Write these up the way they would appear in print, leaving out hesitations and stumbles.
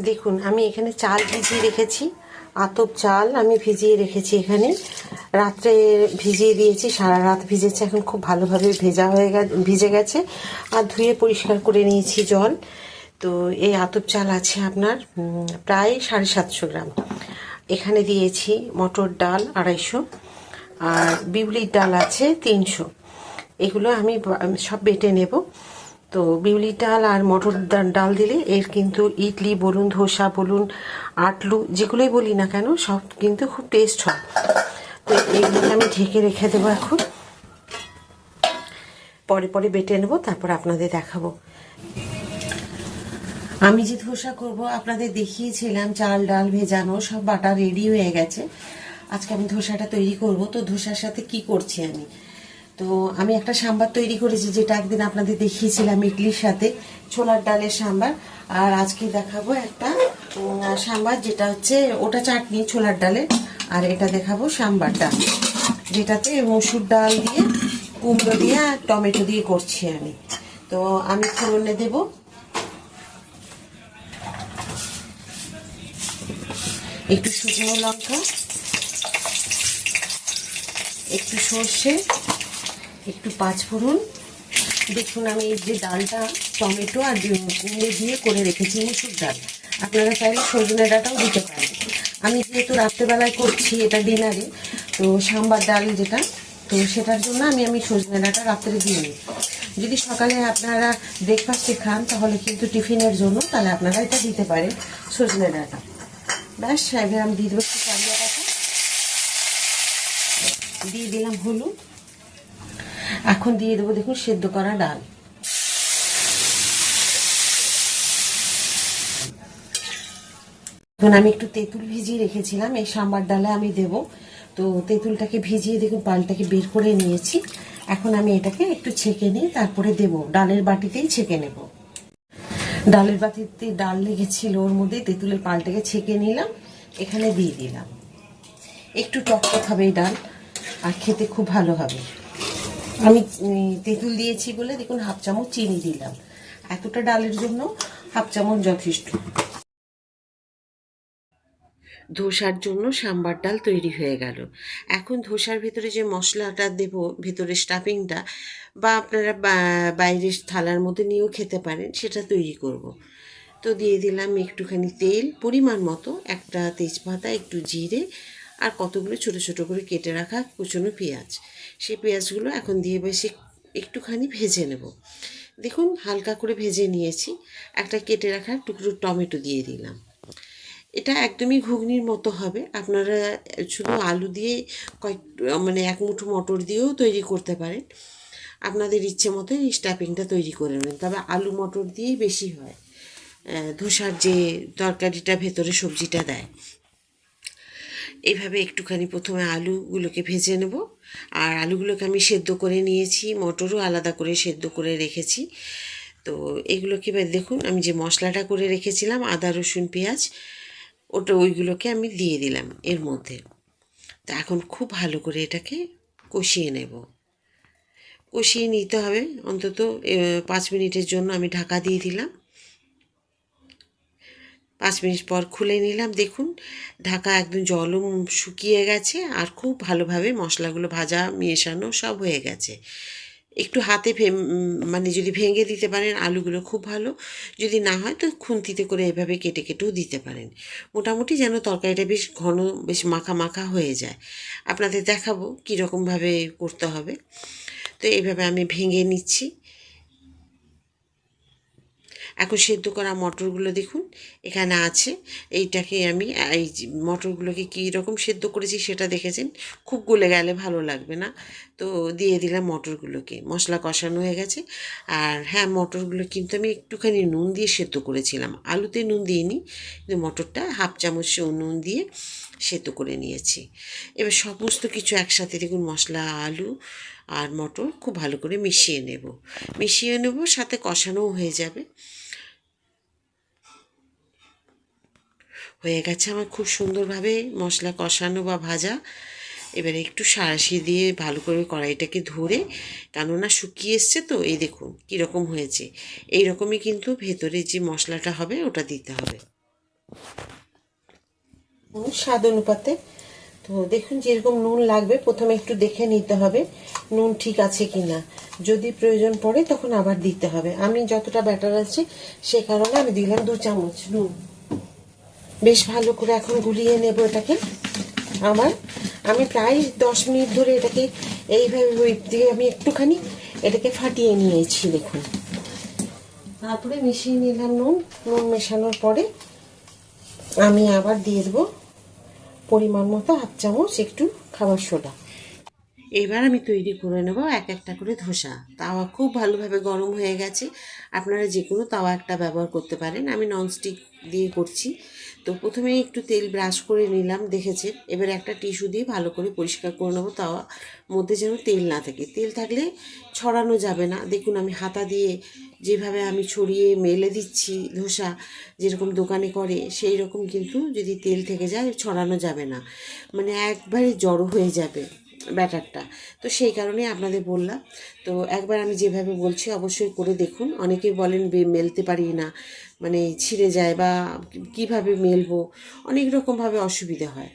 দেখুন আমি এখানে চাল ভিজিয়ে রেখেছি, আতপ চাল আমি ভিজিয়ে রেখেছি। এখানে রাত্রে ভিজিয়ে দিয়েছি, সারা রাত ভিজেছে, এখন খুব ভালোভাবে ভিজে গেছে। আর ধুয়ে পরিষ্কার করে নিয়েছি জল। তো এই আতপ চাল আছে আপনার প্রায় 750 গ্রাম। এখানে দিয়েছি মটর ডাল 250, আর বিউলির ডাল আছে 300। এগুলো আমি সব বেটে নেব। তো বিউলির ডাল আর মটর ডাল দিলে এর কিন্তু ইডলি বলুন, ধোসা বলুন, আটলু যেগুলোই বলি না কেন সব কিন্তু খুব টেস্ট হয়। তো এইগুলোকে আমি ঢেকে রেখে দেবো। এখন পরে পরে বেটে নেবো, তারপর আপনাদের দেখাবো। আমি যে ধোসা করব আপনাদের দেখিয়েছিলাম, চাল ডাল ভেজানো সব বাটা রেডি হয়ে গেছে। আজকে আমি ধোসাটা তৈরি করব। তো ধোসার সাথে কি করছি তো আমি একটা সাম্বার তৈরি করেছি, যেটা একদিন আপনাদের দেখিয়েছিলাম ইডলির সাথে, ছোলার ডালের সাম্বার। আর আজকে দেখাবো একটা সাম্বার, যেটা হচ্ছে ওটা চাটনি ছোলার ডালের, আর এটা দেখাবো সাম্বারটা, যেটাতে মসুর ডাল দিয়ে, কুমড়ো দিয়ে আর টমেটো দিয়ে করছি আমি। তো আমি ফোড়নে দেব একটু শুকনো লঙ্কা, একটু সর্ষে, একটু পাঁচফোড়ন। দেখুন আমি এই যে ডালটা টমেটো আর কুমড়ো দিয়ে করে রেখেছি, মসুর ডাল। আপনারা চাইলে সজনে ডাঁটাও দিতে পারেন। আমি যেহেতু রাত্রেবেলায় করছি এটা ডিনারে, তো সাম্বার ডাল যেটা, তো সেটার জন্য আমি সজনে ডাঁটা রাত্রে দিয়ে নিই। যদি সকালে আপনারা ব্রেকফাস্টে খান তাহলে কিন্তু টিফিনের জন্য তাহলে আপনারা এটা দিতে পারেন সজনে ডাঁটা। ব্যাস এবার আমি দিয়ে দেবো একটু কারিয়া পাতা, দিয়ে দিলাম হলুদ। এখন দিয়ে দেবো দেখুন সেদ্ধ করা ডাল। এখন আমি একটু তেঁতুল ভিজিয়ে রেখেছিলাম, এই সাম্বার ডালে আমি দেব। তো তেঁতুলটাকে ভিজিয়ে দেখুন পালটাকে বের করে নিয়েছি। এখন আমি এটাকে একটু ছেঁকে নিয়ে তারপরে দেব, ডালের বাটিতেই ছেঁকে নেব। ডালের বাটিতে ডাল লেগেছিল, ওর মধ্যে তেঁতুলের পালটাকে ছেঁকে নিলাম, এখানে দিয়ে দিলাম। একটু টকটক হবে এই ডাল, আর খেতে খুব ভালো হবে। আমি তেঁতুল দিয়েছি বলে দেখুন 1/2 চামচ চিনি দিলাম। এতটা ডালের জন্য 1/2 চামচ যথেষ্ট। ধোসার জন্য সাম্বার ডাল তৈরি হয়ে গেল। এখন ধোসার ভেতরে যে মশলাটা দেব, ভেতরে স্টাফিংটা, বা আপনারা বাইরের থালার মধ্যে নিয়েও খেতে পারেন, সেটা তৈরি করব। তো দিয়ে দিলাম একটুখানি তেল পরিমাণ মতো, একটা তেজপাতা, একটু জিরে, আর কতগুলো ছোট ছোট করে কেটে রাখা কুচনো পেঁয়াজ। সেই পেঁয়াজগুলো এখন দিয়ে বেশি একটুখানি ভেজে নেব। দেখুন হালকা করে ভেজে নিয়েছি। একটা কেটে রাখা টুকরো টমেটো দিয়ে দিলাম। এটা একদমই ঘুগনির মতো হবে। আপনারা শুধু আলু দিয়ে মানে 1 মুঠো মটর দিয়েও তৈরি করতে পারেন। আপনাদের ইচ্ছে মতো এই স্টাফিংটা তৈরি করে নেবেন, তবে আলু মটর দিয়েই বেশি হয়। ধোসার যে তরকারিটা ভেতরে সবজিটা দেয়, এইভাবে একটুখানি প্রথমে আলুগুলোকে ভেজে নেব। আর আলুগুলোকে আমি সেদ্ধ করে নিয়েছি, মটরও আলাদা করে সেদ্ধ করে রেখেছি। তো এগুলোকে দেখুন আমি যে মশলাটা করে রেখেছিলাম আদা রসুন পেঁয়াজ, ওইগুলোকে আমি দিয়ে দিলাম এর মধ্যে। তো এখন খুব ভালো করে এটাকে কষিয়ে নেব। কষিয়ে নিতে হবে অন্তত 5 মিনিটের জন্য। আমি ঢাকা দিয়ে দিলাম। 5 মিনিট পর খুলে নিলাম। দেখুন ঢাকা একদম জলও শুকিয়ে গেছে, আর খুব ভালোভাবে মশলাগুলো ভাজা মেশানো সব হয়ে গেছে। একটু হাতে মানে যদি ভেঙে দিতে পারেন আলুগুলো খুব ভালো, যদি না হয় তো খুন্তিতে করে এভাবে কেটে কেটেও দিতে পারেন। মোটামুটি যেন তরকারিটা বেশ ঘন, বেশ মাখা মাখা হয়ে যায়। আপনাদের দেখাবো কীরকমভাবে করতে হবে। তো এইভাবে আমি ভেঙে নিচ্ছি। এখন সেদ্ধ করা মটরগুলো দেখুন এখানে আছে। এইটাকে আমি এই মটরগুলোকে কী রকম সেদ্ধ করেছি সেটা দেখেছেন, খুব গলে গেলে ভালো লাগবে না। তো দিয়ে দিলাম মটরগুলোকে। মশলা কষানো হয়ে গেছে। আর হ্যাঁ, মটরগুলো কিন্তু আমি একটুখানি নুন দিয়ে সেদ্ধ করেছিলাম, আলুতে নুন দিইনি, কিন্তু মটরটা 1/2 চামচ নুন দিয়ে সেদ্ধ করে নিয়েছি। এবার সমস্ত কিছু একসাথে দেখুন মশলা, আলু আর মটর খুব ভালো করে মিশিয়ে নেব, সাথে কষানোও হয়ে যাবে। হয়ে গেছে আমার খুব সুন্দরভাবে মশলা কষানো বা ভাজা। এবারে একটু সাঁড়াশি দিয়ে ভালো করে কড়াইটাকে ধরে, কেননা শুকিয়ে এসছে তো, এই দেখুন কীরকম হয়েছে। এই রকমই কিন্তু ভেতরে যে মশলাটা হবে ওটা দিতে হবে। স্বাদ অনুপাতে। তো দেখুন যেরকম নুন লাগবে প্রথমে একটু দেখে নিতে হবে নুন ঠিক আছে কি না, যদি প্রয়োজন পড়ে তখন আবার দিতে হবে। আমি যতটা ব্যাটার আছে সে কারণে আমি দিলাম 2 চামচ নুন। বেশ ভালো করে এখন গুলিয়ে নেব এটাকে। আমি প্রায় 10 মিনিট ধরে এটাকে এইভাবে হুইপ দিয়ে আমি একটুখানি এটাকে ফাটিয়ে নিয়েছি দেখুন। তারপরে মিশিয়ে নিলাম নুন মেশানোর পরে আমি আবার দিয়ে দেবো পরিমাণ মতো 1/2 চামচ একটু খাবার সোডা। এবার আমি তৈরি করে নেব এক একটা করে ধোসা। তাওয়া খুব ভালোভাবে গরম হয়ে গেছে, আপনারা যে কোনো তাওয়া একটা ব্যবহার করতে পারেন। আমি ননস্টিক দিয়ে করছি। তো প্রথমে একটু তেল ব্রাশ করে নিলাম, দেখেছেন। এবার একটা টিস্যু দিয়ে ভালো করে পরিষ্কার করে নেবো, তাওয়া মধ্যে যেন তেল না থাকে। তেল থাকলে ছড়ানো যাবে না। দেখুন আমি হাতা দিয়ে যেভাবে আমি ছড়িয়ে মেলে দিচ্ছি ধোসা, যেরকম দোকানে করে সেই রকম কিন্তু যদি তেল থেকে যায় ছড়ানো যাবে না, মানে একবারে জড়ো হয়ে যাবে ব্যাটারটা। তো সেই কারণে আপনাদের বললাম। তো একবার আমি যেভাবে বলছি অবশ্যই করে দেখুন। অনেকেই বলেন মেলতে পারি না, মানে ছিঁড়ে যায় বা কিভাবে মেলবো, অনেক রকমভাবে অসুবিধা হয়।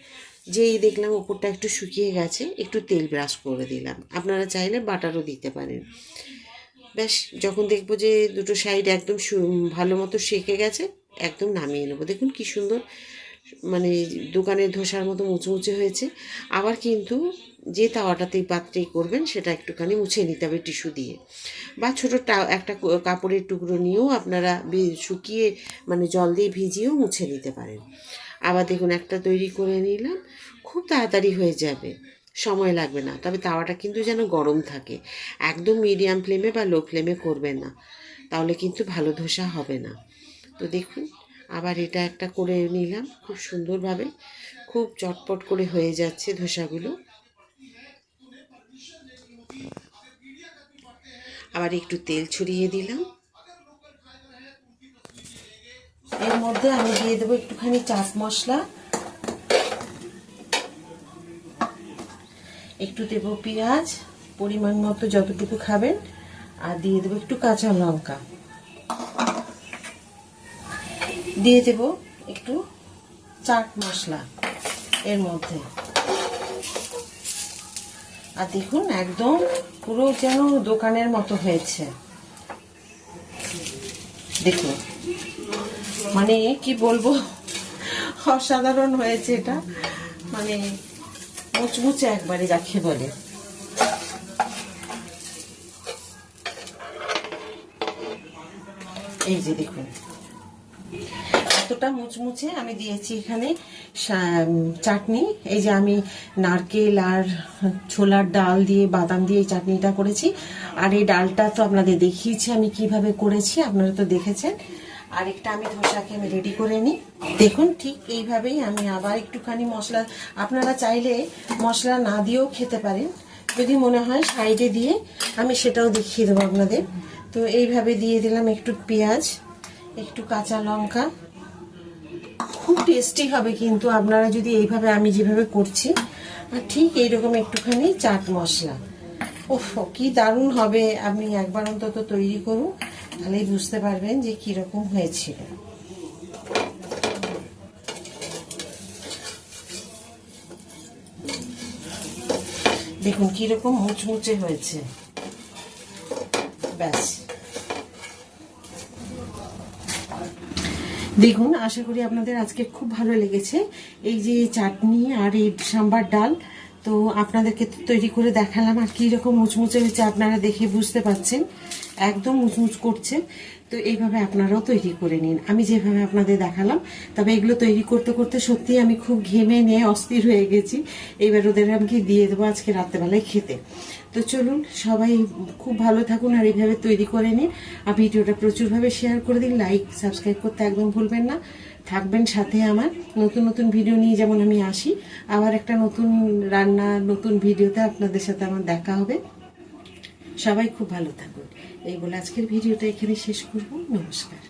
যেই দেখলাম ওপরটা একটু শুকিয়ে গেছে, একটু তেল ব্রাশ করে দিলাম। আপনারা চাইলে বাটারও দিতে পারেন। ব্যাস যখন দেখবো যে দুটো সাইড একদম ভালো মতো সেঁকে গেছে, একদম নামিয়ে নেবো। দেখুন কি সুন্দর, মানে দোকানের ধোসার মতো মুচমুচে হয়েছে। আবার কিন্তু যে তাওয়াটাতেই পাত্রেই করবেন সেটা একটুখানি মুছে নিতে হবে টিস্যু দিয়ে, বা ছোটো একটা কাপড়ের টুকরো নিয়েও আপনারা শুকিয়ে মানে জল দিয়ে ভিজিয়েও মুছে নিতে পারেন। আবার দেখুন একটা তৈরি করে নিলাম, খুব তাড়াতাড়ি হয়ে যাবে, সময় লাগবে না। তবে তাওয়াটা কিন্তু যেন গরম থাকে, একদম মিডিয়াম ফ্লেমে বা লো ফ্লেমে করবেন না, তাহলে কিন্তু ভালো ধোসা হবে না। তো দেখুন আবার এটা একটা করে নিলাম খুব সুন্দরভাবে, খুব চটপট করে হয়ে যাচ্ছে ধোসাগুলো। আবার একটু তেল ছড়িয়ে দিলাম। এর মধ্যে আমি দিয়ে দেবো একটুখানি চাট মশলা, একটু দেবো পেঁয়াজ পরিমাণ মতো যতটুকু খাবেন, আর দিয়ে দেবো একটু কাঁচা লঙ্কা, দিয়ে দেবো একটু চাট মশলা এর মধ্যে। আর দেখুন একদম পুরো যেন দোকানের মতো হয়েছে। দেখুন মানে কি বলবো, অসাধারণ হয়েছে এটা, মানে মুচমুচে একবারে যাকে বলে। এই যে দেখুন এতটা মুচমুচে আমি দিয়েছি এখানে চাটনি। এই যে আমি নারকেল আর ছোলার ডাল দিয়ে বাদাম দিয়ে এই চাটনিটা করেছি, আর এই ডালটা তো আপনাদের দেখিয়েছি আমি কিভাবে করেছি, আপনারা তো দেখেছেন। আরেকটা আমি ধোসাকে আমি রেডি করে নিই। দেখুন ঠিক এইভাবেই আমি আবার একটুখানি মশলা, আপনারা চাইলে মশলা না দিয়েও খেতে পারেন, যদি মনে হয় সাইডে দিয়ে আমি সেটাও দেখিয়ে দেবো আপনাদের। তো এইভাবে দিয়ে দিলাম একটু পেঁয়াজ, একটু কাঁচা লঙ্কা, খুব টেস্টি হবে কিন্তু আপনারা যদি এইভাবে আমি যেভাবে করছি, আর ঠিক এইরকম একটুখানি চাট মশলা। ওফ কি দারুণ হবে, আপনি একবার অন্তত তৈরি করুন, তাহলেই বুঝতে পারবেন যে কিরকম হয়েছিল। দেখুন কিরকম মুচমুচে হয়েছে। ব্যাস দেখুন আশা করি আপনাদের আজকে খুব ভালো লেগেছে এই যে চাটনি আর এই সাম্বার ডাল। তো আপনাদেরকে তৈরি করে দেখালাম, আর কীরকম মুচমুচে হয়েছে আপনারা দেখে বুঝতে পারছেন, একদম মুচমুচ করছে। তো এইভাবে আপনারাও তৈরি করে নিন আমি যেভাবে আপনাদের দেখালাম। তবে এগুলো তৈরি করতে করতে সত্যি আমি খুব ঘেমে নিয়ে অস্থির হয়ে গেছি। এইবার ওদের আমি দিয়ে দেবো আজকে রাত্রেবেলায় খেতে। তো চলুন সবাই খুব ভালো থাকুন আর এইভাবে তৈরি করে নিন। আর ভিডিওটা প্রচুরভাবে শেয়ার করে দিন, লাইক সাবস্ক্রাইব করতে একদম ভুলবেন না। থাকবেন সাথে আমার, নতুন নতুন ভিডিও নিয়ে যেমন আমি আসি, আবার একটা নতুন রান্না নতুন ভিডিওতে আপনাদের সাথে আমার দেখা হবে। সবাই খুব ভালো থাকুন এই বলে আজকের ভিডিওটা এখানে শেষ করব। নমস্কার।